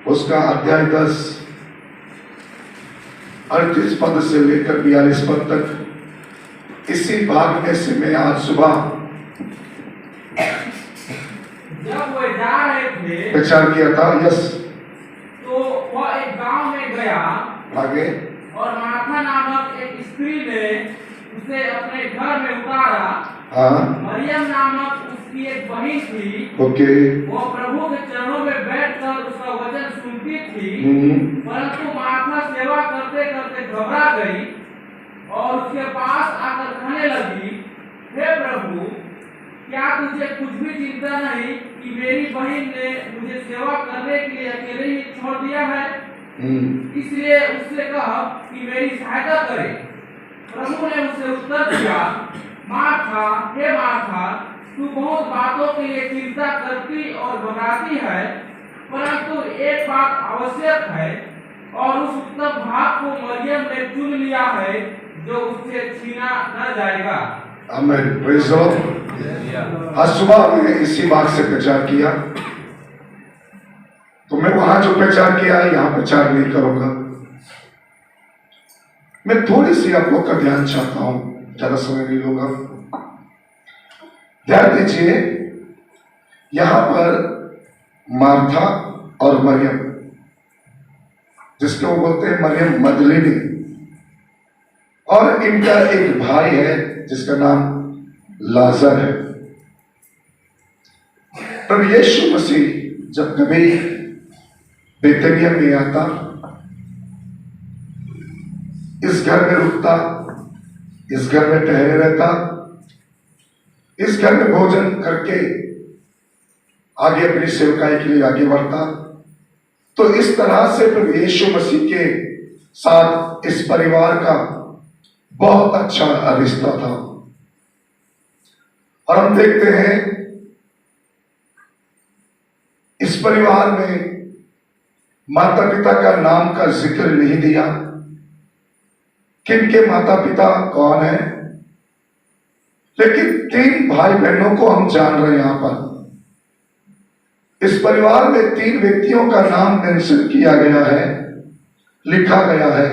उसका अध्याय 10 38 पद से लेकर 42 पद तक, इसी भाग में से मैं आज सुबह जब वो जा रहे थे प्रचार किया था। यस, तो वह एक गांव में गया आगे। और मार्था नामक एक स्त्री ने उसे अपने घर में उतारा। हाँ, मरियम नामक उसकी एक बहन थी, ओके। वो प्रभु के चरणों में बैठकर उसका वचन सुनती थी। परंतु मार्था सेवा करते करते घबरा गई और उसके पास आकर कहने लगी, हे प्रभु, क्या तुझे कुछ भी चिंता नहीं कि मेरी बहन ने मुझे सेवा करने के लिए अकेले ही छोड़ दिया है? इसलिए उससे कह कि मेरी सहायता करे। प्रभु ने उसे उत्तर दिया, मार्था, हे मार्था, तू बहुत बातों के लिए चिंता करती और घबराती है, परंतु एक बात आवश्यक है और उस उत्तम भाग को मरियम ने चुन लिया है जो उससे छीना न जाएगा। आमीन, प्रेज़ द लॉर्ड। आज सुबह मैंने इसी बात से प्रचार किया, तो मैं वहां जो प्रचार किया यहां प्रचार नहीं करूंगा। मैं थोड़ी सी आप लोग का ध्यान चाहता हूं, ज्यादा समय नहीं लूंगा। ध्यान दीजिए, यहां पर मार्था और मरियम, जिसको वो बोलते हैं मरियम मदलिनी, और इनका एक भाई है जिसका नाम लाजर है। प्रभु यीशु मसीह जब कभी बेतनिया में आता, इस घर में रुकता, इस घर में ठहरे रहता, इस घर में भोजन करके आगे अपनी सेवकाई के लिए आगे बढ़ता। तो इस तरह से प्रभु यीशु मसीह के साथ इस परिवार का बहुत अच्छा रिश्ता था। और हम देखते हैं इस परिवार में माता पिता का नाम का जिक्र नहीं दिया। किनके माता पिता कौन है, लेकिन 3 भाई बहनों को हम जान रहे हैं। यहां पर इस परिवार में 3 व्यक्तियों का नाम मेंशन किया गया है, लिखा गया है।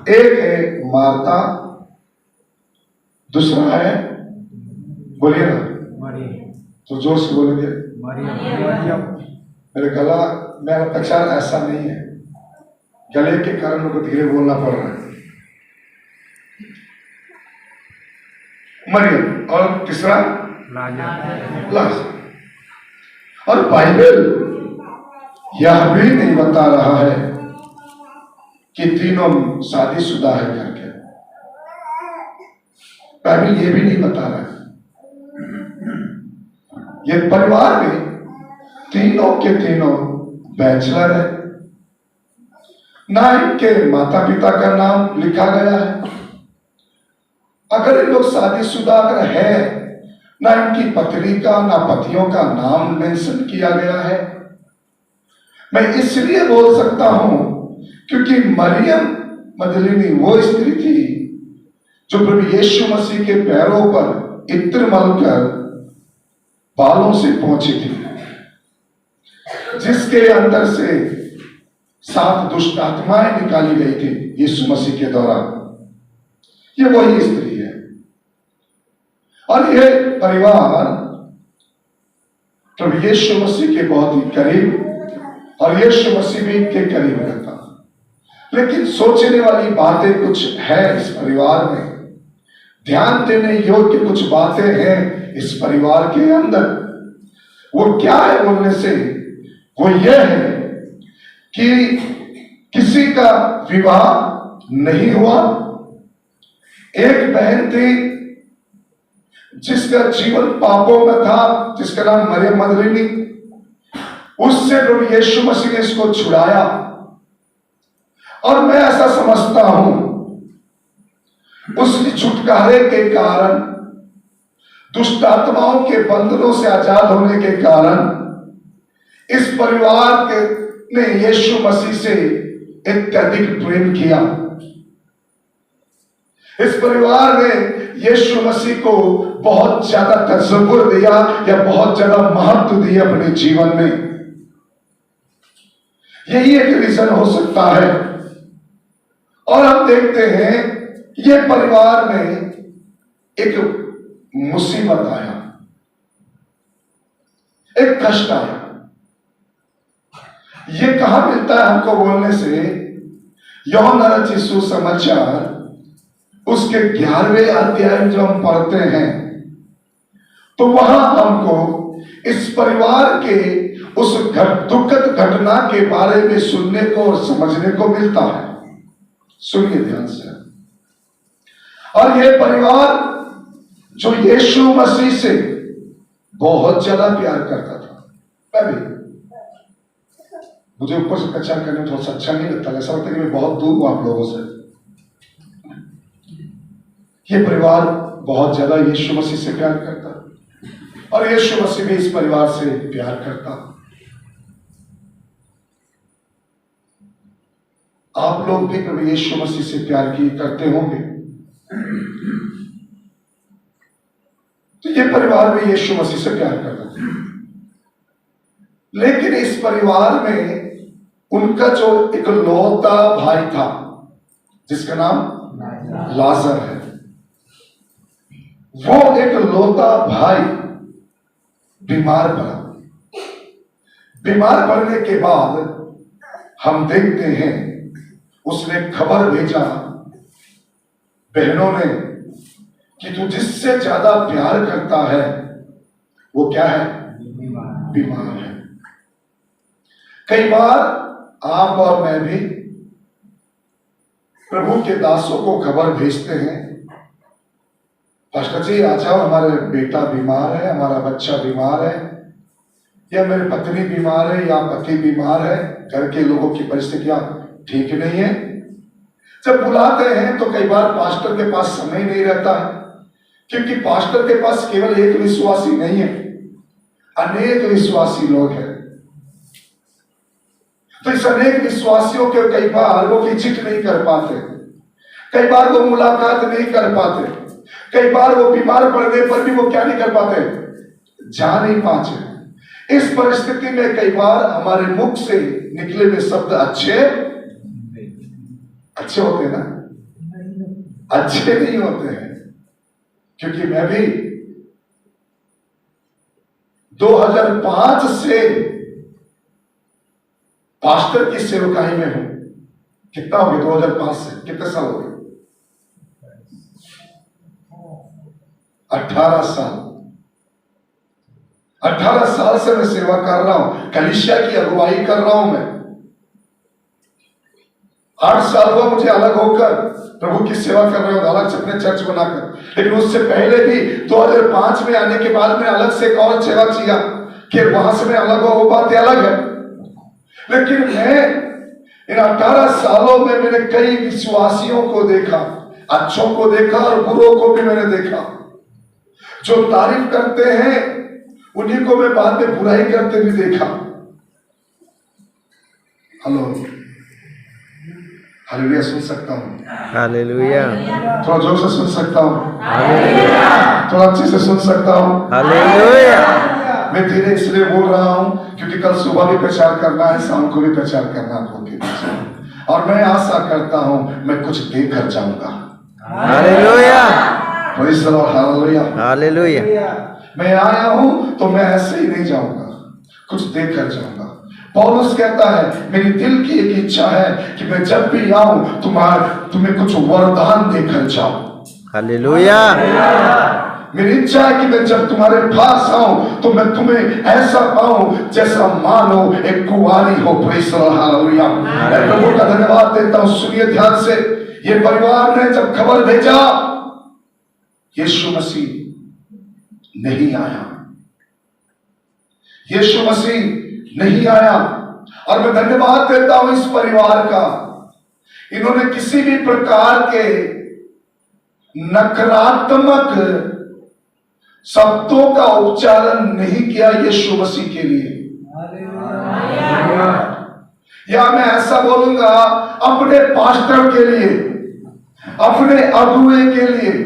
एक है मार्ता, दूसरा है, बोलिए ना, तो जोर से बोलेंगे, मेरे गला, मेरा प्रचार ऐसा नहीं है, गले के कारण मुझको धीरे बोलना पड़ रहा है। मरियम, और तीसरा लाजर। और बाइबल यह भी नहीं बता रहा है कि तीनों शादीशुदा है करके, बाइबल ये भी नहीं बता रहा है। ये परिवार में तीनों के तीनों बैचलर है, ना इनके माता पिता का नाम लिखा गया है। अगर इन लोग शादीशुदा अगर है, ना इनकी पत्नी का ना पतियों का नाम मेंशन किया गया है। मैं इसलिए बोल सकता हूं क्योंकि मरियम मदलिनी वो स्त्री थी जो प्रभु यीशु मसीह के पैरों पर इत्र मलकर बालों से पहुंची थी, जिसके अंदर से 7 दुष्ट आत्माएं निकाली गई थी यीशु मसीह के दौरान। ये वही स्त्री है। और ये परिवार प्रभु यीशु मसीह के बहुत ही करीब, और यीशु मसीह भी के करीब रहता। लेकिन सोचने वाली बातें कुछ है इस परिवार में, ध्यान देने योग्य कुछ बातें हैं इस परिवार के अंदर। वो क्या है बोलने से, वो ये है कि किसी का विवाह नहीं हुआ। एक बहन थी जिसका जीवन पापों में था, जिसका नाम मरियम मदलिनी, उससे प्रभु यीशु मसीह ने इसको छुड़ाया। और मैं ऐसा समझता हूं उस छुटकारे के कारण, दुष्ट आत्माओं के बंधनों से आजाद होने के कारण, इस परिवार के ने यीशु मसीह से अत्यधिक प्रेम किया। इस परिवार ने यीशु मसीह को बहुत ज्यादा तसव्वुर दिया या बहुत ज्यादा महत्व दिया अपने जीवन में। यही एक रीजन हो सकता है। और हम देखते हैं ये परिवार में एक मुसीबत आया, एक कष्ट आया। ये कहां मिलता है हमको बोलने से? यूहन्ना रचित सुसमाचार उसके 11वें अध्याय में जो हम पढ़ते हैं तो वहां हमको इस परिवार के उस दुखद घटना के बारे में सुनने को और समझने को मिलता है। सुनिए ध्यान से। और यह परिवार जो यीशु मसीह से बहुत ज्यादा प्यार करता था, मैं भी, मुझे ऊपर से प्रचार करने में थोड़ा सा अच्छा नहीं लगता, ऐसा लगता है कि मैं बहुत दूर हूं आप लोगों से। यह परिवार बहुत ज्यादा यीशु मसीह से प्यार करता और यीशु मसीह भी इस परिवार से प्यार करता। आप लोग भी प्रभु यीशु मसीह से प्यार करते होंगे। तो ये परिवार भी यीशु मसीह से प्यार करता था, लेकिन इस परिवार में उनका जो एक लौता भाई था जिसका नाम लाजर है, वो एक लौता भाई बीमार पड़ा। बीमार पड़ने के बाद हम देखते हैं उसने खबर भेजा बहनों ने कि तू जिससे ज्यादा प्यार करता है वो क्या है? बीमार है। कई बार आप और मैं भी प्रभु के दासों को खबर भेजते हैं, पास्टर जी आ जाओ, हमारे बेटा बीमार है, हमारा बच्चा बीमार है, या मेरी पत्नी बीमार है, या पति बीमार है, घर के लोगों की परिस्थितियां ठीक नहीं है। जब बुलाते हैं तो कई बार पास्टर के पास समय नहीं रहता है, क्योंकि पास्टर के पास केवल एक विश्वासी नहीं है, अनेक विश्वासी लोग हैं। तो इस अनेक विश्वासियों के कई बार वो विजिट नहीं कर पाते, कई बार वो मुलाकात नहीं कर पाते, कई बार वो बीमार पड़ने पर भी वो क्या नहीं कर पाते? जा नहीं पाते। इस परिस्थिति में कई बार हमारे मुख से निकले हुए शब्द अच्छे होते हैं ना? अच्छे नहीं होते हैं। क्योंकि मैं भी 2005 से पास्टर की सेवकाई में हूं। कितना हो गया 2005 से? कितने साल हो गए? 18 साल। 18 साल से मैं सेवा कर रहा हूं, कलीसिया की अगुवाई कर रहा हूं मैं। 8 साल हुआ मुझे अलग होकर प्रभु की सेवा कर रहे हो, अलग से अपने चर्च बनाकर। लेकिन उससे पहले भी 2005 में आने के बाद में अलग से एक और सेवा किया कि वहां से मैं अलग हो, वो बातें अलग है। लेकिन मैं इन 18 सालों में मैंने कई विश्वासियों को देखा, अच्छों को देखा और बुरों को भी मैंने देखा। जो तारीफ करते हैं उन्हीं को मैं बाद में बुराई करते भी देखा। हेलो, हालेलुया सुन सकता हूं? हालेलुया। थोड़ा जोर से सुन सकता हूं? हालेलुया। थोड़ा अच्छे से सुन सकता हूं? हालेलुया। मैं धीरे इसलिए बोल रहा हूं क्योंकि कल सुबह भी प्रचार करना है, शाम को भी प्रचार करना है, और मैं आशा करता हूं मैं कुछ देकर जाऊंगा। Hallelujah. Praise the Lord. Hallelujah. Hallelujah. मैं आया हूं तो मैं ऐसे ही नहीं जाऊंगा, कुछ देकर जाऊंगा। पौलुस कहता है मेरी दिल की एक इच्छा है कि मैं जब भी आऊं तुम्हें कुछ वरदान देकर जाऊं। हालेलुया। मेरी इच्छा है कि मैं जब तुम्हारे पास आऊं तो मैं तुम्हें ऐसा पाऊं जैसा मानो एक कुंवारी हो। Praise the Lord. हालेलुया। मैं प्रभु का धन्यवाद देता हूं। सुनिए ध्यान से, ये परिवार ने जब खबर भेजा यीशु मसीह नहीं आया, यीशु मसीह नहीं आया, और मैं धन्यवाद देता हूं इस परिवार का। इन्होंने किसी भी प्रकार के नकारात्मक शब्दों का उच्चारण नहीं किया यीशु मसीह के लिए। या मैं ऐसा बोलूंगा, अपने पास्टर के लिए, अपने अगुए के लिए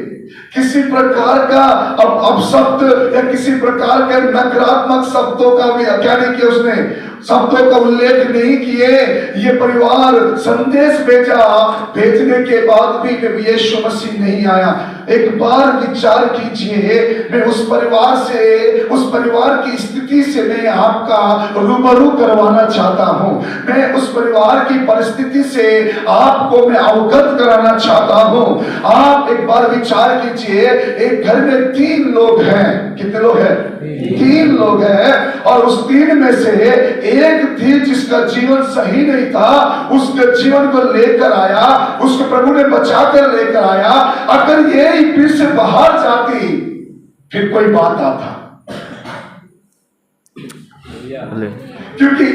किसी प्रकार का अपशब्द या किसी प्रकार के नकारात्मक शब्दों का भी क्या नहीं किया उसने, शब्दों का उल्लेख नहीं किए। ये परिवार संदेश भेजने के बाद भी प्रभु यीशु मसीह नहीं आया। एक बार विचार कीजिए, मैं उस परिवार की स्थिति से मैं आपका रूबरू करवाना चाहता हूं। मैं उस परिवार की परिस्थिति से आपको मैं अवगत कराना चाहता हूं। आप एक बार विचार कीजिए, एक घर में 3 लोग हैं। कितने लोग हैं? 3 लोग हैं, और उस 3 में से एक थी जिसका जीवन सही नहीं था, उसके जीवन को लेकर आया, उसको प्रभु ने बचा कर लेकर आया। अगर ये फिर से बाहर जाती फिर कोई बात आता, क्योंकि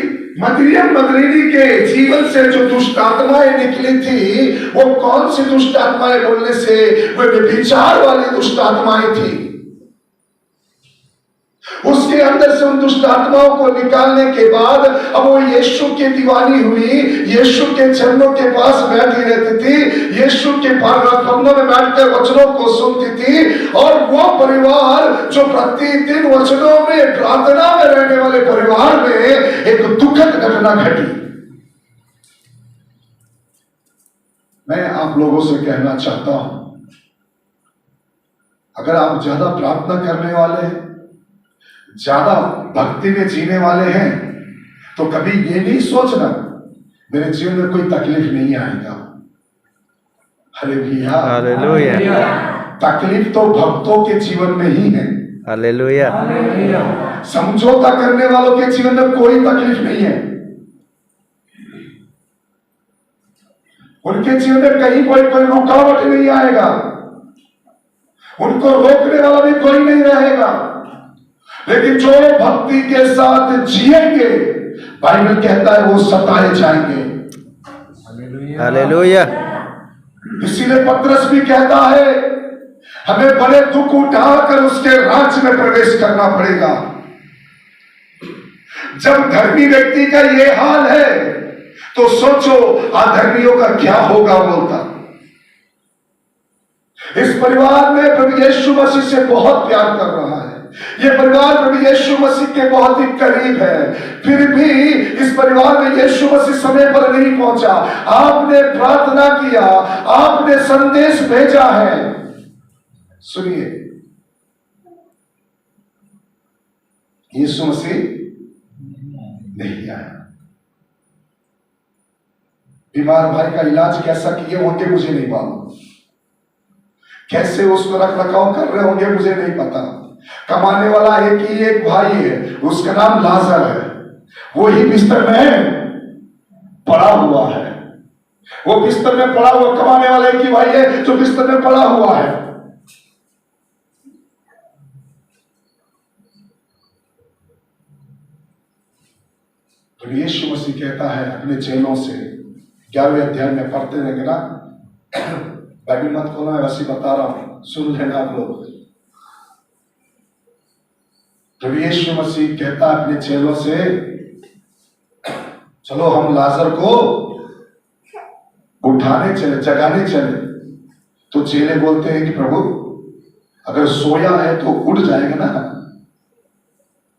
मरियम मगदलीनी के जीवन से जो दुष्ट आत्माएं निकली थी, वो कौन सी दुष्ट आत्माएं बोलने से? वो व्यभिचार वाली दुष्ट आत्माएं थी। उसके अंदर से उन दुष्ट आत्माओं को निकालने के बाद अब वो यीशु की दीवानी हुई, यीशु के चरणों के पास बैठी रहती थी, यीशु के कदमों में बैठकर वचनों को सुनती थी। और वो परिवार जो प्रतिदिन वचनों में प्रार्थना में रहने वाले परिवार में एक दुखद घटना घटी। मैं आप लोगों से कहना चाहता हूं, अगर आप ज्यादा प्रार्थना करने वाले हैं, ज्यादा भक्ति में जीने वाले हैं, तो कभी ये नहीं सोचना मेरे जीवन में कोई तकलीफ नहीं आएगा। हालेलुया। तकलीफ तो भक्तों के जीवन में ही है। हालेलुया। समझौता करने वालों के जीवन में कोई तकलीफ नहीं है। उनके जीवन में कहीं कोई रुकावट नहीं आएगा, उनको रोकने वाला भी कोई नहीं रहेगा। लेकिन जो भक्ति के साथ जिएंगे, बाइबल कहता है वो सताए जाएंगे। हालेलुया। इसीलिए पतरस भी कहता है हमें बड़े दुख उठाकर उसके राज्य में प्रवेश करना पड़ेगा। जब धर्मी व्यक्ति का ये हाल है तो सोचो अधर्मियों का क्या होगा बोलता। इस परिवार में प्रभु यीशु मसीह से बहुत प्यार कर रहा है। ये परिवार प्रभु यीशु मसीह के बहुत ही करीब है, फिर भी इस परिवार में यीशु मसीह समय पर नहीं पहुंचा। आपने प्रार्थना किया, आपने संदेश भेजा है, सुनिए, यीशु मसीह नहीं आया। बीमार भाई का इलाज कैसा किए होंगे मुझे नहीं मालूम, कैसे उसको रख रखाव कर रहे होंगे मुझे नहीं पता। कमाने वाला एक ही एक भाई है, उसका नाम लाजर है, वो ही बिस्तर में पड़ा हुआ है। वो बिस्तर में पड़ा हुआ, कमाने वाला एक ही भाई है जो बिस्तर में पड़ा हुआ है। तो यीशु मसीह कहता है अपने चेलों से, 11वें अध्याय में पढ़ते रहेंगे ना, बाइबल मत खोलना, वैसे बता रहा हूं, सुन लेना आप लोग। तो यीशु मसीह कहता है अपने चेलों से, चलो हम लाजर को उठाने चले, जगाने चले। तो चेले बोलते हैं कि प्रभु अगर सोया है तो उठ जाएगा ना।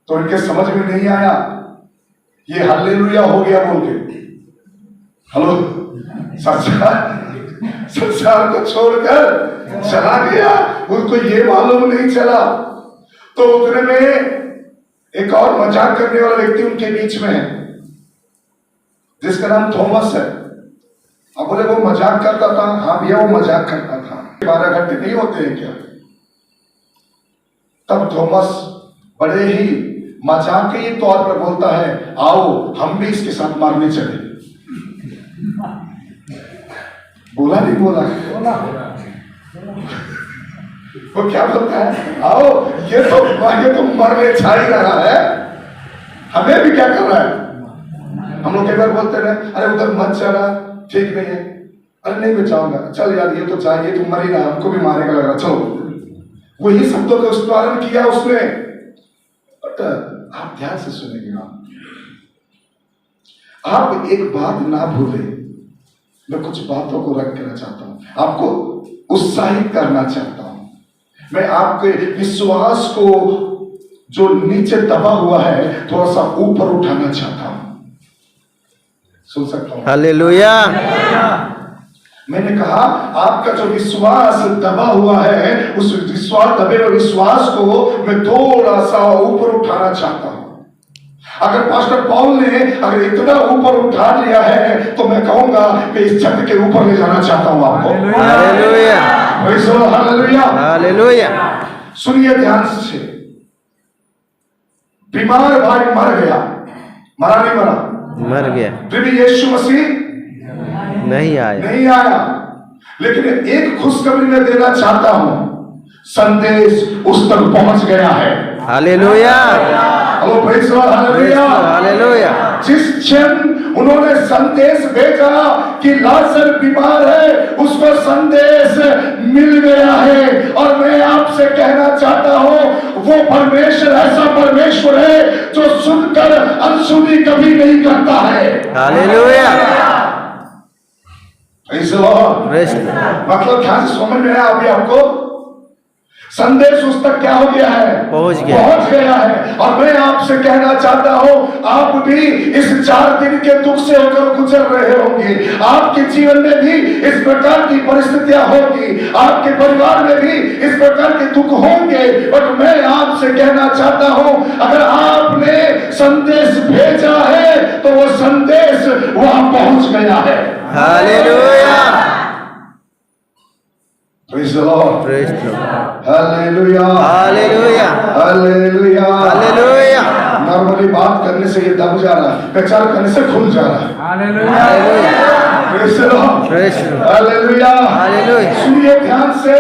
तो इनके समझ में नहीं आया, ये हालेलुया हो गया बोल के, हेलो, संसार को छोड़कर चला गया, उनको ये मालूम नहीं चला। तो उतने में एक और मजाक करने वाला व्यक्ति उनके बीच में है, जिसका नाम थॉमस है। अब बोले वो मजाक करता था? हाँ भैया वो मजाक करता था। 12 घंटे नहीं होते हैं क्या? तब थॉमस बड़े ही मजाक के तौर पर बोलता है, आओ हम भी इसके साथ मारने चले। बोला नहीं बोला? वो क्या बोलता है, आओ ये तो मरने छा ही रहा है, हमें भी क्या कर रहा है। हम लोग कई बार बोलते रहे, अरे उधर मत चला, ठीक नहीं है, अरे नहीं मैं जाऊंगा, चल यार ये तो चाहिए, तुम मर ही रहा, हमको भी मारेगा लग रहा, चलो। वही शब्दों का उच्चारण किया उसने। बट आप ध्यान से सुनेंगे, आप एक बात ना भूलें, मैं कुछ बातों को रख करना चाहता हूं, आपको उत्साहित करना चाहता हूं। मैं आपके विश्वास को जो नीचे दबा हुआ है थोड़ा सा ऊपर उठाना चाहता हूं। सुन सकता हूं? हालेलुया। मैंने कहा आपका जो विश्वास दबा हुआ है, उस विश्वास दबे हुए विश्वास को मैं थोड़ा सा ऊपर उठाना चाहता हूं। अगर पास्टर पॉल ने अगर इतना ऊपर उठा लिया है तो मैं कहूंगा मैं इस छत के ऊपर ले जाना चाहता हूं आपको। Hallelujah. Praise the Lord, hallelujah. Hallelujah. सुनिए ध्यान से, बीमार भाई मर गया, मरा नहीं मरा? मर गया, फिर भी यीशु मसीह नहीं आया। नहीं आया। लेकिन एक खुशखबरी मैं देना चाहता हूं, संदेश उस तक पहुंच गया है। Hallelujah. Hello, praise the Lord, hallelujah. Hallelujah. जिस क्षण उन्होंने संदेश भेजा कि लाजर बीमार है, उसको संदेश मिल गया है। और मैं आपसे कहना चाहता हूं, वो परमेश्वर ऐसा परमेश्वर है जो सुनकर अनसुनी कभी नहीं करता है। Hallelujah. Praise the Lord. Praise the Lord. मतलब ध्यान से समझ में आया अभी आपको? संदेश उस तक क्या हो गया है? पहुंच गया है। और मैं आपसे कहना चाहता हूं, आप भी इस 4 दिन के दुख से होकर गुजर रहे होंगे। आपके जीवन में भी इस प्रकार की परिस्थितियां होगी, आपके परिवार में भी इस प्रकार के दुख होंगे। बट मैं आपसे कहना चाहता हूं, अगर आपने संदेश भेजा है तो वो संदेश वहां पहुंच गया है। Hallelujah. Praise the Lord. Praise the Lord. Hallelujah. Hallelujah. Hallelujah. Hallelujah. Normally बात करने से ये दब जा रहा है, प्रचार करने से खुल जा रहा है। Hallelujah. Praise the Lord. Praise the Lord. Hallelujah. Hallelujah. सुनिए ध्यान से,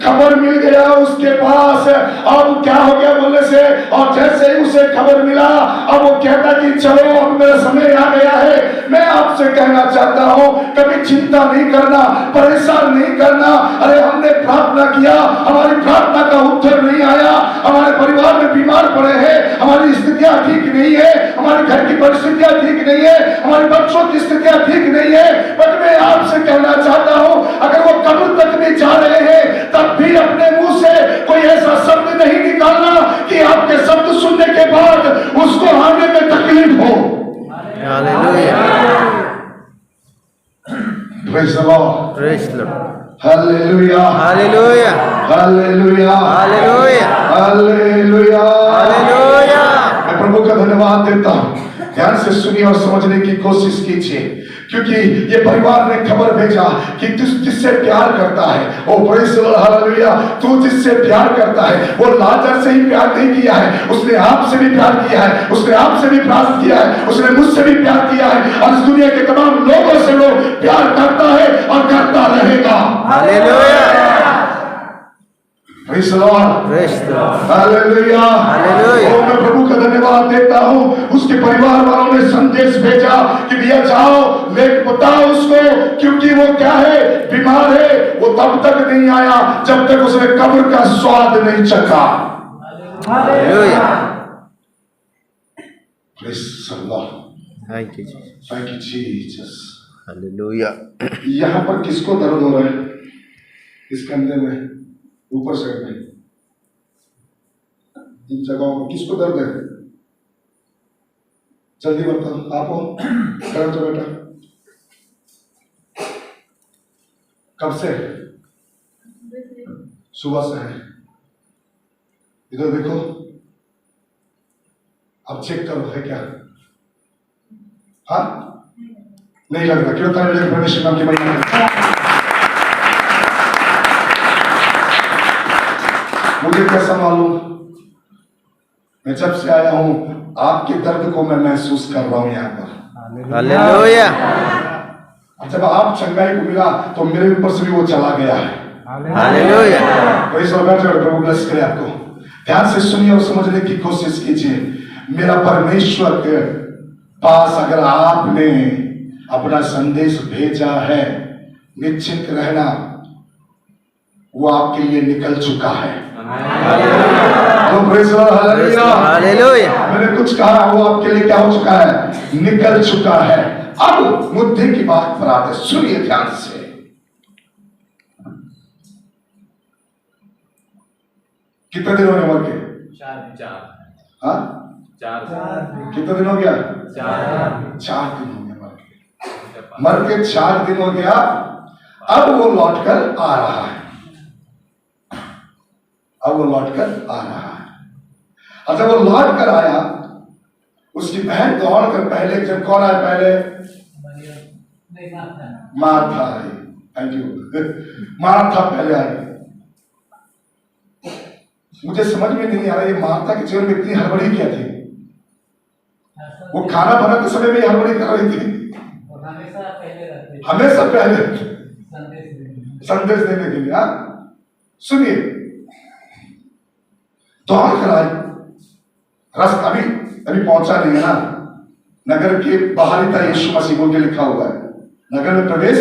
खबर मिल गया उसके पास। अब क्या हो गया बोलने से, और जैसे ही उसे खबर मिला, अब वो कहता कि चलो अब मेरा समय आ गया है। मैं आपसे कहना चाहता हूं, कभी चिंता नहीं करना, परेशान नहीं करना। अरे हमने प्रार्थना किया, हमारी प्रार्थना का उत्तर नहीं आया, हमारे परिवार में बीमार पड़े हैं, हमारी स्थितियां ठीक नहीं है, हमारे घर की परिस्थितियां ठीक नहीं है, हमारे बच्चों की स्थितियां ठीक नहीं है। पर मैं आपसे कहना चाहता हूं, अगर वो कब्र तक भी जा रहे हैं, तब भी अपने मुंह से कोई ऐसा शब्द नहीं निकालना कि आपके शब्द सुनने के बाद उसको आने में तकलीफ हो। Hallelujah. Praise the Lord. Praise the Lord. Hallelujah. Hallelujah. Hallelujah. Hallelujah. Hallelujah. Hallelujah. मैं प्रभु का धन्यवाद देता हूं। ध्यान से सुनिए और समझने की कोशिश कीजिए, क्योंकि ये परिवार ने खबर भेजा कि तू जिससे प्यार करता है, O praise the Lord, hallelujah, तू जिससे प्यार करता है वो लाजर से ही प्यार नहीं किया है, उसने आपसे भी प्यार किया है, उसने आपसे भी प्रार्थना किया है, उसने मुझसे भी प्यार किया है, और इस दुनिया के तमाम लोगों से वो प्यार करता है और करता रहेगा। Hallelujah. Praise the Lord, praise the Lord. Hallelujah. Hallelujah. तो मैं प्रभु का धन्यवाद देता हूं, उसके परिवार वालों ने संदेश भेजा कि भैया जाओ लेक बताओ उसको, क्योंकि वो क्या है, बीमार है। वो तब तक नहीं आया जब तक उसने कब्र का स्वाद नहीं चखा। Hallelujah. Praise the Lord, thank you Jesus. Thank you Jesus. Hallelujah. यहां पर किसको दर्द हो रहा है? इस कंधे में, ऊपर साइड में, इन जगहों में किसको दर्द है? जल्दी बताओ, आप हो? दर्द तो बेटा कब से? सुबह से है। इधर देखो, अब चेक करो है क्या? हाँ, नहीं लग रहा। क्यों? परमेश्वर नाम की महिमा। मुझे कैसा मालूम? मैं जब से आया हूं आपके दर्द को मैं महसूस कर रहा हूं यहाँ पर। हालेलुया। अब जब आप चंगाई को मिला तो मेरे ऊपर से भी वो चला गया है। हालेलुया। वही सोच प्रभु ब्लेस करे आपको। ध्यान से सुनिए और समझने की कोशिश कीजिए। मेरा परमेश्वर के पास अगर आपने अपना संदेश भेजा है, निश्चित रहना वो आपके लिए निकल चुका है। हालेलुया। मैंने कुछ कहा, वो आपके लिए क्या हो चुका है? निकल चुका है। अब मुद्दे की बात पर आते, सुनिए ध्यान से। कितने दिन होने मर के? हाँ, 4 कितना दिन हो गया? 4 दिन हो गया मर के 4 दिन हो गया। अब वो लौट कर आ रहा है, अब वो लौट कर आ रहा है। और जब वो लौट कर आया, उसकी बहन दौड़ कर पहले, जब कौन आया पहले? Martha I. Thank you, Martha पहले आई। मुझे समझ में नहीं आ रहा ये मार्था के जीवन में इतनी हड़बड़ी क्या थी। वो खाना बनाते समय भी हड़बड़ी कर रही थी, हमेशा पहले संदेश देने के लिए। सुनिए, दौड़ कर आई। रास्ता अभी पहुंचा नहीं है ना, नगर के बाहर था यीशु मसीह बोल के लिखा हुआ है, नगर में प्रवेश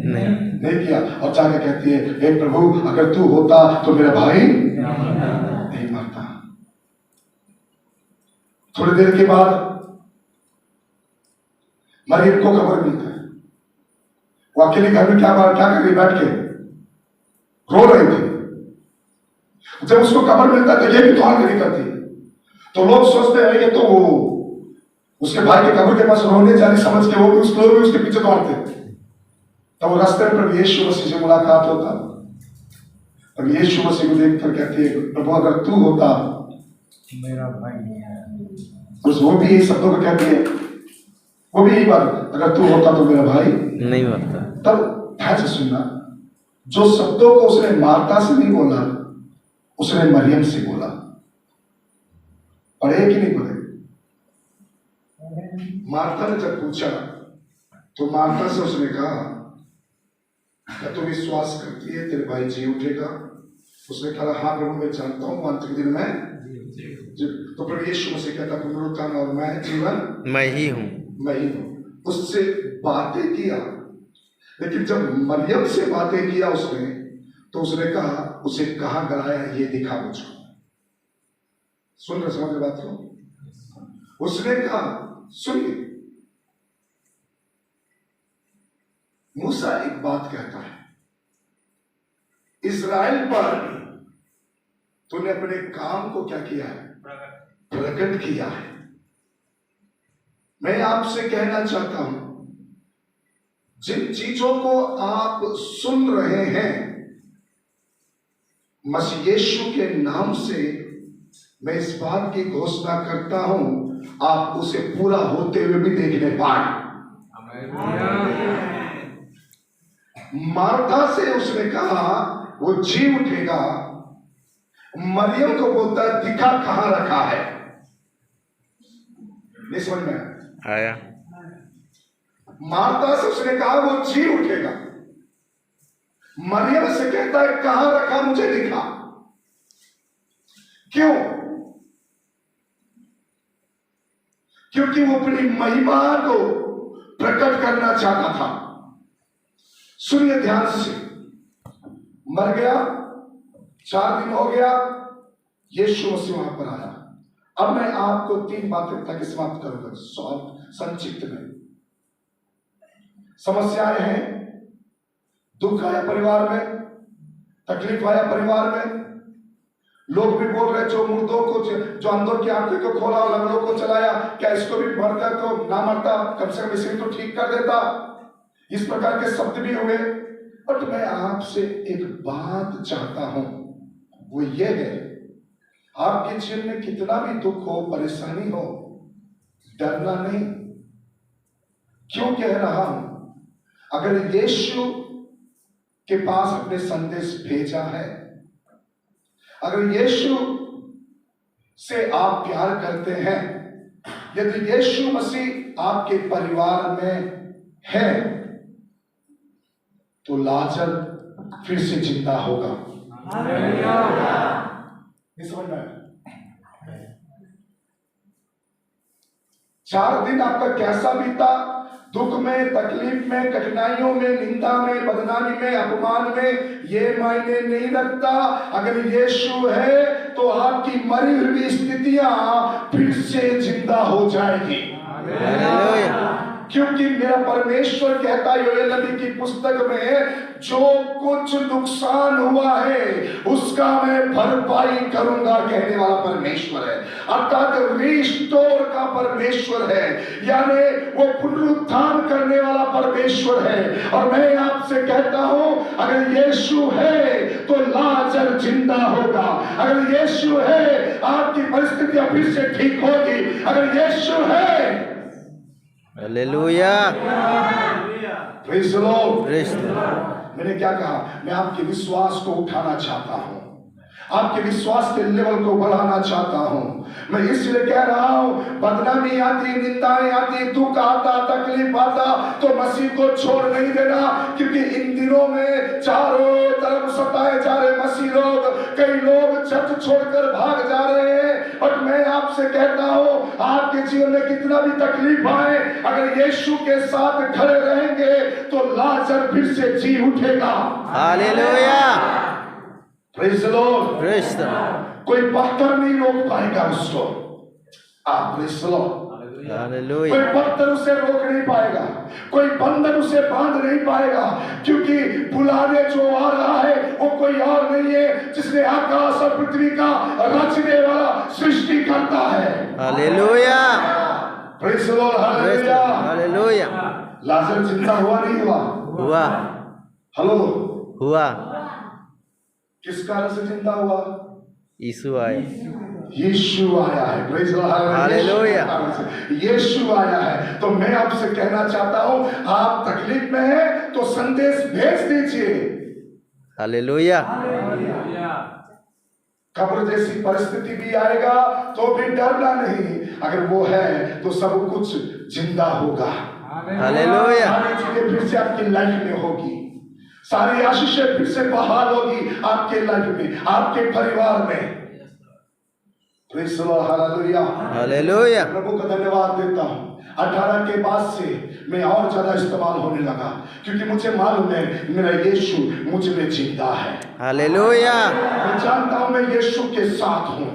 नहीं किया। और जाकर कहती है, हे प्रभु अगर तू होता तो मेरा भाई नहीं मरता। थोड़ी देर के बाद मरियम को खबर मिलता है, वो अकेले घर में क्या कर रही, बैठ के रो रही थी। जब उसको खबर मिलता है तो ये भी दौड़ के निकलती है। तो लोग सोचते हैं ये तो वो उसके भाई के कब्र के पास रोने जाने समझ के वो भी उसके पीछे दौड़ते। तब वो रास्ते में प्रभु यीशु मसीह से मुलाकात होता। अब यीशु मसीह को देखकर कहती है, प्रभु अगर तू होता मेरा भाई नहीं है। वो भी यही शब्दों को कहती है, वो भी यही बात, अगर तू होता तो मेरा भाई नहीं मरता। तब ध्यान से सुनना, जो शब्दों को उसने मार्था से नहीं बोला, उसने मरियम से बोला। पढ़े कि नहीं पढ़े? मार्था ने जब पूछा तो मार्था से उसने कहा, क्या तू विश्वास करती है तेरे भाई जी उठेगा? उसने कहा, हाँ प्रभु मैं जानता हूँ अंतिम दिन में। तो प्रभु यीशु मसीह कहता, पुनरुत्थान और मैं जीवन मैं ही हूँ। उससे बातें किया, लेकिन जब मरियम से बातें किया उसने, तो उसने कहा, उसे कहां गलाया ये दिखा मुझको। सुन रहे, समझ बात को? उसने कहा, सुनिए, मूसा एक बात कहता है, इज़राइल पर तूने अपने काम को क्या किया है? प्रकट किया है। मैं आपसे कहना चाहता हूं, जिन चीजों को आप सुन रहे हैं, मसीह यीशु के नाम से मैं इस बात की घोषणा करता हूं, आप उसे पूरा होते हुए भी देखने पाए। मार्था से उसने कहा वो जी उठेगा, मरियम को बोलता है दिखा कहां रखा है। नहीं समझ में आया? मार्था से उसने कहा वो जी उठेगा, मरियम से कहता है कहां रखा, मुझे दिखा। क्यों? क्योंकि वो अपनी महिमा को प्रकट करना चाहता था। सुनिए ध्यान से, मर गया, 4 दिन हो गया, यीशु मसीह वहां पर आया। अब मैं आपको 3 बातें ताकि समाप्त करूंगा संक्षिप्त में। समस्याएं हैं, दुख आया परिवार में, तकलीफ आया परिवार में, लोग भी बोल रहे जो मुर्दों को, जो अंदर की आंखें को खोला, लंगड़ों को चलाया, क्या इसको भी मरता तो ना मरता, कम से कम इसे तो ठीक कर देता। इस प्रकार के शब्द भी हुए। बट मैं आपसे एक बात चाहता हूं, वो ये है, आपके जीवन में कितना भी दुख हो, परेशानी हो, डरना नहीं। क्यों कह रहा हूं? अगर यीशु के पास अपने संदेश भेजा है, अगर यीशु से आप प्यार करते हैं, यदि यीशु मसीह आपके परिवार में है, तो लाजर फिर से जिंदा होगा। नहीं समझ में? 4 दिन आपका कैसा बीता? दुख में, तकलीफ में, कठिनाइयों में, निंदा में, बदनामी में, अपमान में, ये मायने नहीं रखता। अगर यीशु है तो आपकी मरी हुई स्थितियां फिर से जिंदा हो जाएगी। क्योंकि मेरा परमेश्वर कहता है योएल नबी की पुस्तक में, जो कुछ नुकसान हुआ है उसका मैं भरपाई करूंगा कहने वाला परमेश्वर है। अर्थात रिस्टोर का परमेश्वर है, यानी वो पुनरुत्थान करने वाला परमेश्वर है। और मैं आपसे कहता हूं, अगर यीशु है तो लाजर जिंदा होगा। अगर यीशु है आपकी परिस्थितियां फिर से ठीक होगी। अगर यीशु है, hallelujah. Praise the Lord. Praise the Lord. मैंने क्या कहा? मैं आपके विश्वास को उठाना चाहता हूं, आपके विश्वास के लेवल को बढ़ाना चाहता हूं। मैं इसलिए कह रहा हूं, बदनामी आती, निंदाएं आती, दुख आता, तकलीफ आता, तो मसीह को छोड़ नहीं देना। क्योंकि इन दिनों में चारों तरफ सताए जा रहे मसीह लोग, कई लोग चर्च छोड़कर भाग जा रहे हैं। और मैं आपसे कहता हूं, आपके जीवन में कितना भी तकलीफ आए, अगर यीशु के साथ खड़े रहेंगे तो लाजर फिर से जी उठेगा। Hallelujah. Praise the Lord. Praise the Lord. कोई पत्थर नहीं रोक पाएगा उसको। आप प्रेज़ द लॉर्ड। हालेलुया। कोई पत्थर उसे रोक नहीं पाएगा, कोई बंधन उसे बांध नहीं पाएगा, क्योंकि बुलाने जो आ रहा है वो कोई और नहीं है, जिसने आकाश और पृथ्वी का रचने वाला सृष्टि करता है। Hallelujah. Praise the Lord. Hallelujah. Hallelujah. लाजर जिंदा हुआ नहीं हुआ? हुआ। हेलो, हुआ। किस कारण से जिंदा हुआ? यीशु आए। यीशु आया है। Praise the Lord. हालेलुया। यीशु आया है। तो मैं आपसे कहना चाहता हूं, आप तकलीफ में हैं तो संदेश भेज दीजिए। हालेलुया। कब्र जैसी परिस्थिति भी आएगा तो भी डरना नहीं। अगर वो है तो सब कुछ जिंदा होगा। हालेलुया। सारी चीजें फिर से आपकी लाइफ में होगी, सारी आशीषें फिर से बहाल होगी आपके लाइफ में, आपके परिवार में। Praise the Lord. Hallelujah. Hallelujah. प्रभु का धन्यवाद देता हूं। 18 के बाद से मैं और ज्यादा इस्तेमाल होने लगा, क्योंकि मुझे मालूम है मेरा यीशु मुझ में जिंदा है। हालेलुया। मैं जानता हूं मैं यीशु के साथ हूं,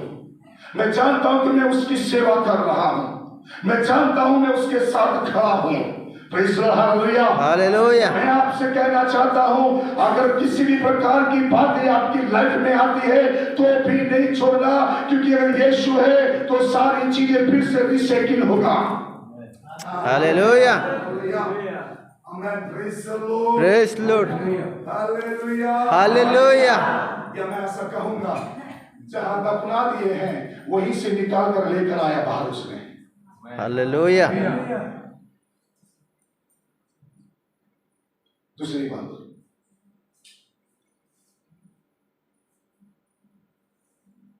मैं जानता हूं कि मैं उसकी सेवा कर रहा हूं, मैं जानता हूं मैं उसके साथ खड़ा हूं। Praise the Lord. Hallelujah. Hallelujah. मैं आपसे कहना चाहता हूं, अगर किसी भी प्रकार की बातें आपकी लाइफ में आती है तो भी नहीं छोड़ना, क्योंकि अगर यीशु है तो सारी चीजें फिर से रिसेटिल होगा। Hallelujah. Amen. Praise the Lord. Praise the Lord. Hallelujah. Hallelujah. या मैं ऐसा कहूंगा, जहां दफना दिए हैं वहीं से निकाल कर लेकर आया बाहर उसने। हालेलुया। दूसरी बात,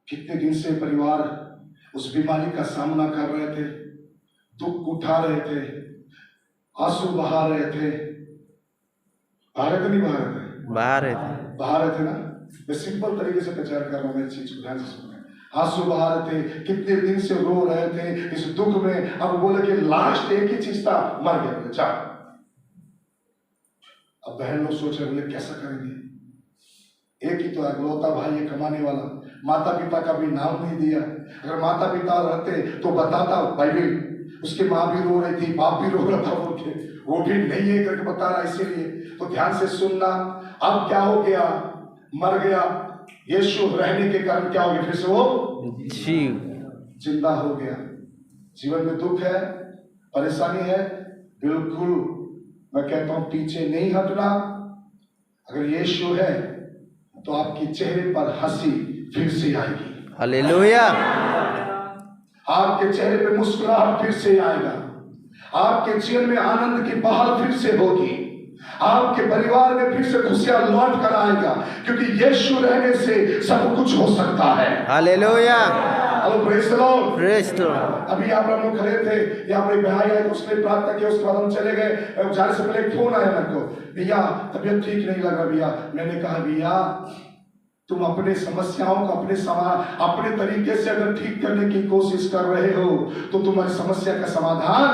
कितने दिन से परिवार उस बीमारी का सामना कर रहे थे, दुख उठा रहे थे, आंसू बहा रहे थे। भारत नहीं भारत है, बाहर है। भारत है ना। मैं सिंपल तरीके से प्रचार कर रहा हूं, मेरी चीज को ध्यान से सुने। आंसू बहा रहे थे, कितने दिन से रो रहे थे इस दुख में। अब बोले कि लास्ट एक ही चीज था, मर गया, बोले जा। अब बहन लोग सोच रहे बोले कैसा करेंगे, एक ही तो अगलौता भाई है कमाने वाला, माता पिता का भी नाम नहीं दिया। अगर माता पिता रहते तो बताता, बाइबिल उसकी माँ भी रो रही थी, बाप भी रो रहा था, बोल के वो भी नहीं है करके बता रहा। इसीलिए तो ध्यान से सुनना। अब क्या हो गया, मर गया। यीशु रहने के कारण क्या हो गया, फिर से वो जिंदा हो गया। जीवन में दुख है, परेशानी है, बिल्कुल मैं कहता हूं पीछे नहीं हटना। अगर यीशु है तो आपके चेहरे पर हंसी फिर से आएगी। हालेलुया। आपके चेहरे पे मुस्कुराहट फिर से आएगा, आपके जीवन में आनंद की बहाल फिर से होगी, आपके परिवार में फिर से खुशियां लौट कर आएगा, क्योंकि यीशु रहने से सब कुछ हो सकता है। Hallelujah. Hello, praise the Lord. Praise the Lord. अभी आप लोग खड़े थे, यहाँ पर भाई आए, उसने प्रार्थना किया, उसके बाद हम चले गए। जाने से पहले एक फोन आया मेरे को, भैया तबीयत ठीक नहीं लग रहा भैया। मैंने कहा भैया तुम अपने समस्याओं को अपने तरीके से अगर ठीक करने की कोशिश कर रहे हो तो तुम्हारी समस्या का समाधान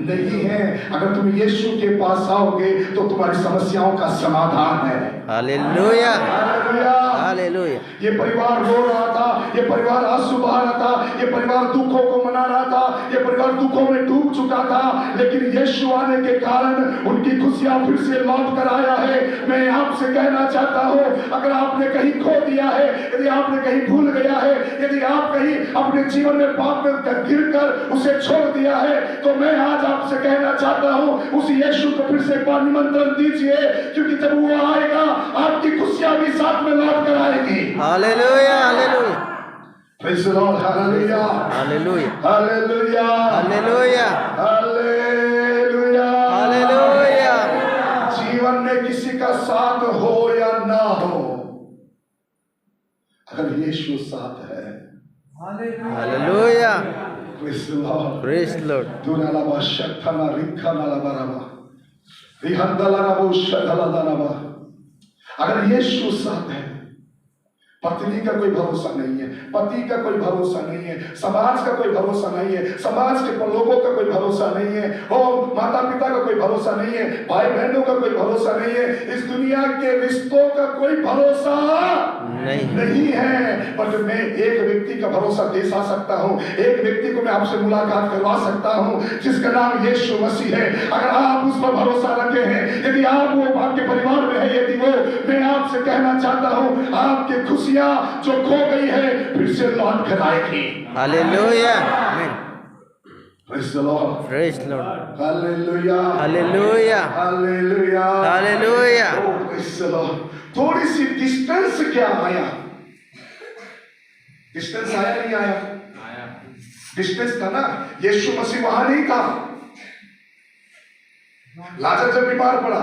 नहीं है। अगर तुम यीशु के पास आओगे तो तुम्हारी समस्याओं का समाधान है। हालेलुया। हालेलुया। हालेलुया। ये परिवार रो रहा था, ये परिवार आंसू बहा रहा था, ये परिवार दुखों को मना रहा था, ये परिवार दुखों में डूब चुका था, लेकिन यीशु आने के कारण उनकी खुशियां फिर से लौट कर आया है। मैं आपसे कहना चाहता हूं, अगर आपने कहीं खो दिया है, यदि आपने कहीं भूल गया है, यदि आप कहीं अपने जीवन में पाप में गिरकर उसे छोड़ दिया है, तो मैं आज आपसे कहना चाहता हूं, उस यीशु को फिर से एक बार निमंत्रण दीजिए, क्योंकि जब वो आएगा आपकी खुशियां भी साथ में लौट कर आएगी। Hallelujah, hallelujah, Praise the Lord, hallelujah, hallelujah, hallelujah, hallelujah, hallelujah, hallelujah. जीवन में किसी का साथ हो या ना हो, अगर यीशु साथ है, hallelujah, praise the Lord, praise Lord. दुनाला बाशक्थना रिखनाला बराबा, रिहंदला रबो शदला दनाबा। अगर यीशु साथ है, पत्नी का कोई भरोसा नहीं है, पति का कोई भरोसा नहीं है, समाज का कोई भरोसा नहीं है, समाज के लोगों का कोई भरोसा नहीं है, और माता पिता का कोई भरोसा नहीं है, भाई बहनों का कोई भरोसा नहीं है, इस दुनिया के रिश्तों का कोई भरोसा नहीं है। पर मैं एक व्यक्ति का भरोसा दे सकता हूँ, एक व्यक्ति को मैं आपसे मुलाकात करवा सकता हूँ, जिसका नाम यीशु मसीह है। अगर आप उस पर भरोसा रखे हैं, यदि आप वो आपके परिवार में है, यदि वो, मैं आपसे कहना चाहता हूँ, आपकी खुशियां जो खो गई है फिर से लौट कर आएगी। हालेलुया, आमीन। Praise the Lord, praise Lord. Hallelujah, hallelujah, Hallelujah, hallelujah. Oh, praise the Lord। थोड़ी सी डिस्टेंस क्या आया? डिस्टेंस आया नहीं आया? डिस्टेंस था ना, यीशु मसीह वहां नहीं था। लाजर जब बीमार पड़ा,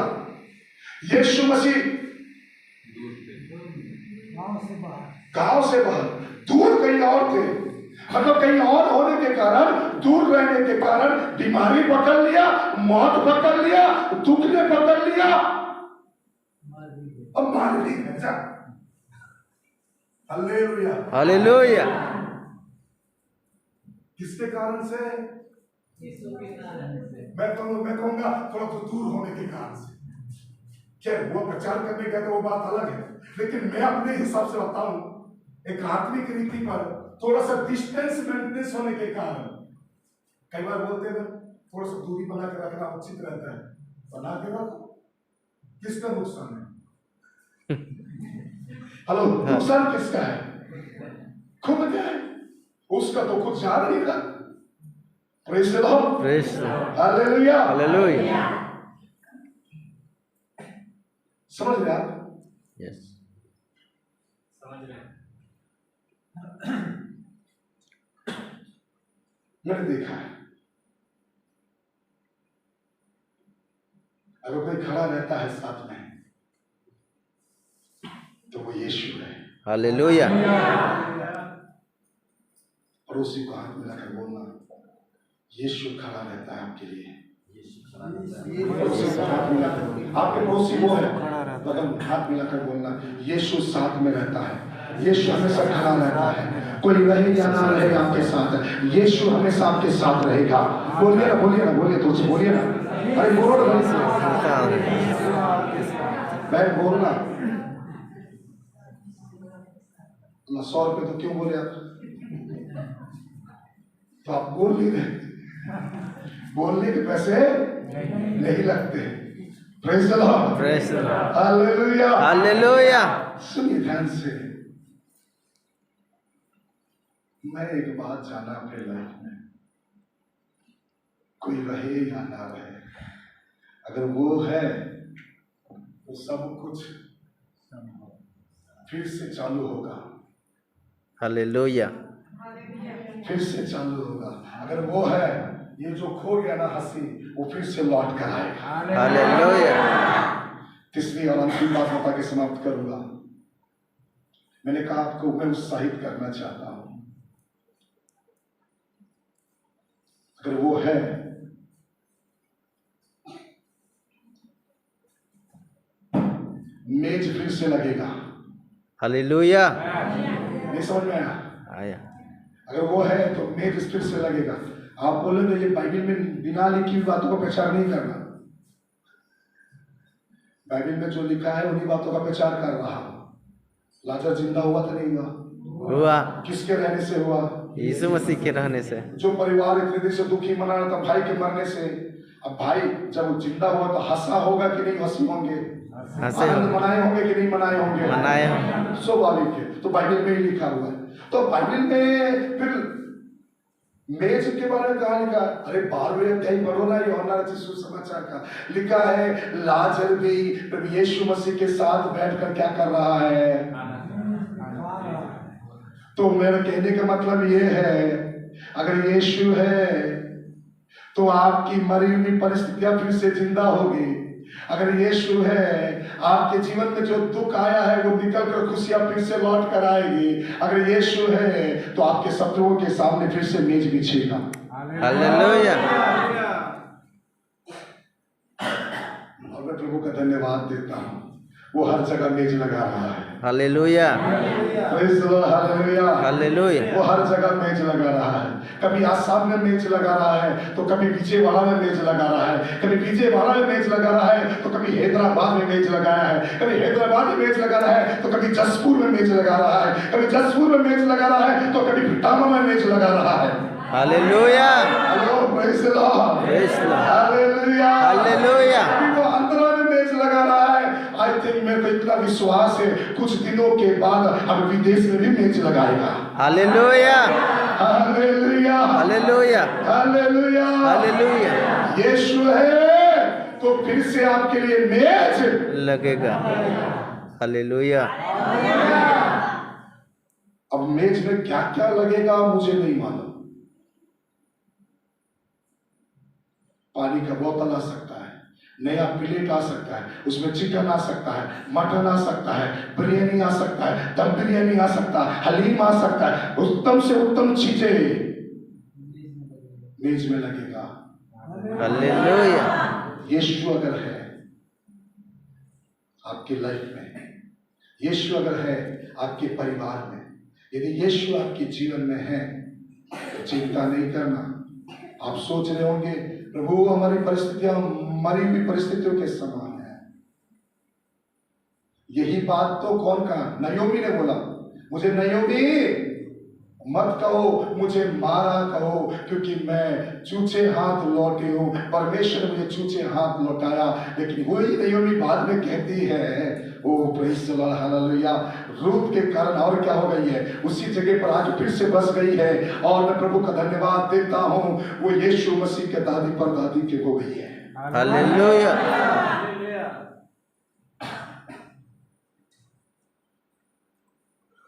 यीशु मसीह गांव से बाहर, दूर कहीं और थे, मतलब कहीं और होने के कारण, दूर रहने के कारण बीमारी पकड़ लिया, मौत पकड़ लिया, दुख ने पकड़ लिया, अब मार भी गया। Hallelujah, hallelujah. किसके कारण से? मैं कहूंगा थोड़ा तो दूर होने के कारण से। क्या वो प्रचार करने गया तो वो बात अलग है, लेकिन मैं अपने हिसाब से बताऊं, एक आत्मिक रीति पर थोड़ा सा डिस्टेंस मेंटेनेंस होने के कारण, कई बार बोलते हैं ना, थोड़ा सा दूरी बना के रखना उचित रहता है, बना के रखो, किसका नुकसान है? हेलो, नुकसान किसका है? खुद का है, उसका तो खुद जा नहीं रहा। Praise the Lord, praise Lord. Hallelujah, hallelujah. समझ रहे आप? यस। समझ रहे हैं। मैंने देखा है, अगर कोई खड़ा रहता है साथ में, तो वो यीशु है। हालेलुया। पड़ोसी को हाथ मिलाकर बोलना, यीशु खड़ा रहता है आपके लिए। पड़ोसी को हाथ मिलाकर, आपके पड़ोसी वो है, बगल हाथ मिलाकर बोलना, यीशु साथ में रहता है, यीशु हमेशा खड़ा रहता है। कोई रहे या ना रहे आपके साथ, यीशु हमेशा आपके साथ रहेगा। बोलिए ना, बोलिए ना, बोलिए, तुझसे बोलिए ना, अरे बोलो मैं बोलना। 100 रुपये तो क्यों बोले आप? तो आप बोल नहीं रहे, बोलने के पैसे नहीं लगते। Praise the Lord, praise Lord. Hallelujah, hallelujah. सुनिए ध्यान से, मैं एक बात जाना अपने लाइफ में, कोई रहे या ना रहे, अगर वो है तो सब कुछ फिर से चालू होगा, हालेलुया। फिर से चालू होगा। अगर वो है, ये जो खो गया ना हंसी, वो फिर से लौट कर आएगा। हालेलुया। तीसरी और अंतिम बात बता के समाप्त करूंगा। मैंने कहा आपको मैं उत्साहित करना चाहता हूं, अगर वो है, मेज फिर से लगेगा। हालेलुया। नहीं समझ में आया? आया। अगर वो है तो मेज फिर से लगेगा। आप बोलेंगे ये बाइबल में बिना लिखी हुई बातों का प्रचार नहीं करना, बाइबल में जो लिखा है उन्हीं बातों का प्रचार कर रहा हूं। लाजर जिंदा हुआ तो नहीं हुआ? हुआ किसके रहने से हुआ? यीशु मसीह के रहने से। जो परिवार इतने दिन से दुखी मना रहा था भाई के मरने से, अब भाई जब वो जिंदा हुआ तो हंसा होगा कि नहीं हंसी होंगे? हंसे आनंद मनाए होंगे कि नहीं मनाए होंगे? मनाए होंगे। स्वाभाविक है, तो बाइबल में ही लिखा हुआ है। तो बाइबल में फिर मेज के बारे में कहा लिखा? अरे 12वें अध्याय पढ़ो ना, यूहन्ना रचित सुसमाचार का लिखा है लाजर भी प्रभु यीशु मसीह के साथ बैठकर क्या कर रहा है? तो मेरा कहने का मतलब ये है, अगर यीशु है तो आपकी मरी हुई परिस्थितियां फिर से जिंदा होगी। अगर यीशु है, आपके जीवन में जो दुख आया है वो निकल कर खुशियां फिर से लौट कर आएगी। अगर यीशु है तो आपके शत्रुओं के सामने फिर से मेज बिछेगा। हालेलुया। और मैं प्रभु का धन्यवाद देता हूँ, वो हर जगह मेज लगा रहा है। हालेलुया। हालेलुया। हालेलुया। वो हर जगह मेज लगा रहा है। कभी आसाम में मेज लगा रहा है तो कभी विजयवाड़ा में मेज लगा रहा है, कभी विजयवाड़ा में मेज लगा रहा है तो कभी हैदराबाद में मेज लगाया है, कभी हैदराबाद में मेज लगा रहा है तो कभी जसपुर में मेज लगा रहा है, कभी जसपुर में मेज लगा रहा है तो कभी भिटामा में मेज लगा रहा है। Hallelujah. Hello, praise the Lord. Praise the Lord. Hallelujah. Hallelujah. अभी वो अंतरा में मेज लगा रहा है। आई थिंक मेरे को इतना विश्वास है कुछ दिनों के बाद अब विदेश में भी मेज लगाएगा। Hallelujah. Hallelujah. Hallelujah. Hallelujah. Hallelujah. यीशु है तो फिर से आपके लिए मेज लगेगा। हालेलुया। अब मेज में क्या क्या लगेगा मुझे नहीं मालूम। पानी का बोतल आ सकता है, नया प्लेट आ सकता है, उसमें चिकन आ सकता है, मटन आ सकता है, बिरयानी आ सकता है, दम बिरयानी आ सकता है, हलीम आ सकता है, उत्तम से उत्तम चीजें मेज में लगेगा। हालेलुया। यीशु अगर है आपके लाइफ में, यीशु अगर है आपके परिवार में, यदि यीशु आपके जीवन में है तो चिंता नहीं करना। आप सोच रहे होंगे प्रभु हमारी परिस्थितियां मरी हुई परिस्थितियों के समान है। यही बात तो कौन कहा? नयोमी ने बोला, मुझे नयोमी मत कहो, मुझे मारा कहो, क्योंकि मैं चूचे हाथ लौटी हूं। परमेश्वर ने मुझे चूचे हाथ लौटाया। लेकिन वही नयोमी बाद में कहती है, O praise the Lord, hallelujah, रूत के कारण और क्या हो गई है, उसी जगह पर आज फिर से बस गई है। और मैं प्रभु का धन्यवाद देता हूं, वो यीशु मसीह के दादी पर दादी के हो गई है। हालेलुया।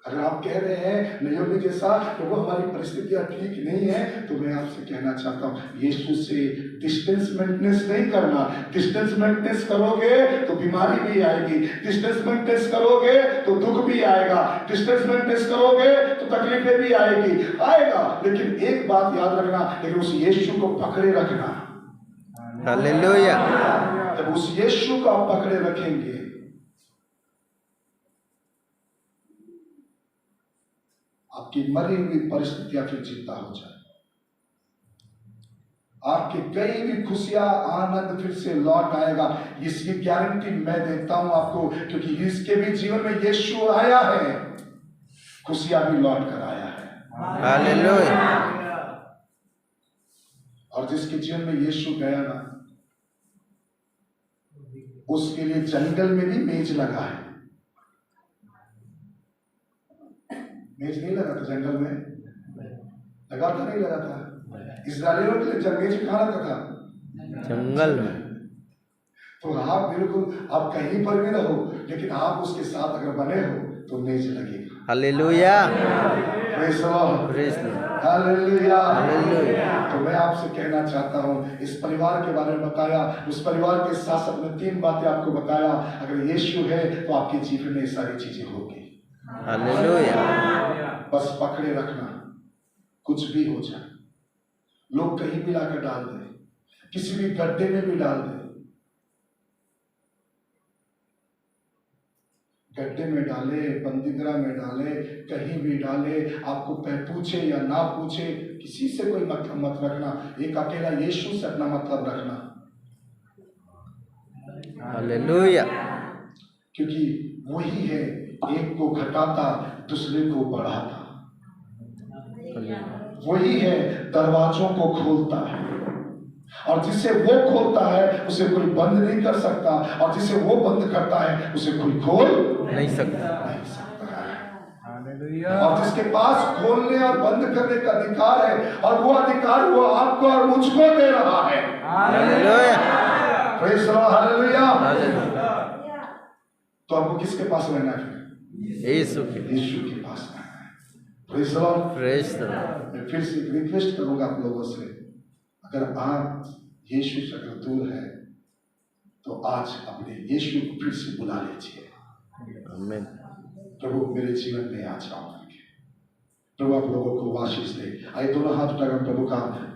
अगर आप कह रहे हैं नयोमी जैसा प्रभु हमारी परिस्थितियां ठीक नहीं है, तो मैं आपसे कहना चाहता हूं यीशु से डिस्टेंस मेंटेनेंस नहीं करना। डिस्टेंस मेंटेनेंस करोगे तो बीमारी भी आएगी, डिस्टेंस मेंटेनेंस करोगे तो दुख भी आएगा, डिस्टेंस मेंटेनेंस करोगे तो तकलीफें भी आएगा। लेकिन एक बात याद रखना, लेकिन उस यीशु को पकड़े रखना। हालेलुया। जब उस यीशु को आप पकड़े रखेंगे, आपकी मरी हुई परिस्थितियां फिर जिंदा हो जाए, आपकी कई भी खुशियां आनंद फिर से लौट आएगा। इसकी गारंटी मैं देता हूं आपको, क्योंकि इसके भी जीवन में यीशु आया है, खुशियां भी लौट कर आया है। हालेलुया। और जिसके जीवन में यीशु गया ना, उसके लिए जंगल में भी मेज लगा है। मेज नहीं लगा था जंगल में, लगा था नहीं लगा था? इस्राएलियों के लिए जब मेज कहाँ रखा था? जंगल में। तो आप बिल्कुल आप कहीं पर भी रहो, लेकिन आप उसके साथ अगर बने हो तो मेज लगेगा। Hallelujah. Praise the Lord. Praise the Lord. Hallelujah. Hallelujah. तो मैं आपसे कहना चाहता हूँ, इस परिवार के बारे में बताया, उस परिवार के साथ साथ में 3 बातें आपको बताया। अगर यीशु है तो आपके जीवन में सारी चीजें होगी। हालेलुया। बस पकड़े रखना, कुछ भी हो जाए, लोग कहीं भी लाकर डाल दे, किसी भी गड्ढे में भी डाल दे, गड्ढे में डाले, बंदीगृह में डाले, कहीं भी डाले, आपको पूछे या ना पूछे, किसी से कोई मतलब मत रखना। एक अकेला यीशु से अपना मतलब रखना। हालेलुया। क्योंकि वही है एक को घटाता दूसरे को बढ़ाता। वही है दरवाजों को खोलता है, और जिसे वो खोलता है उसे कोई बंद नहीं कर सकता, और जिसे वो बंद करता है उसे कोई खोल नहीं सकता। नहीं सकता है। हालेलुया। और जिसके पास खोलने और बंद करने का अधिकार है, और वो अधिकार वो आपको और मुझको दे रहा है। Hallelujah. Praise the Lord, hallelujah. Hallelujah. तो आपको किसके पास रहना है? यीशु के यीशु के पास रहना है। Praise the Lord. Praise the Lord. मैं फिर से एक रिक्वेस्ट करूंगा आप लोगों से, अगर आप यीशु से अगर दूर है तो आज अपने यीशु को फिर से बुला लीजिए। आमीन। प्रभु मेरे जीवन में आ जाओ करके। प्रभु आप लोगों को आशीष दे। आइए दोनों हाथ उठाकर प्रभु का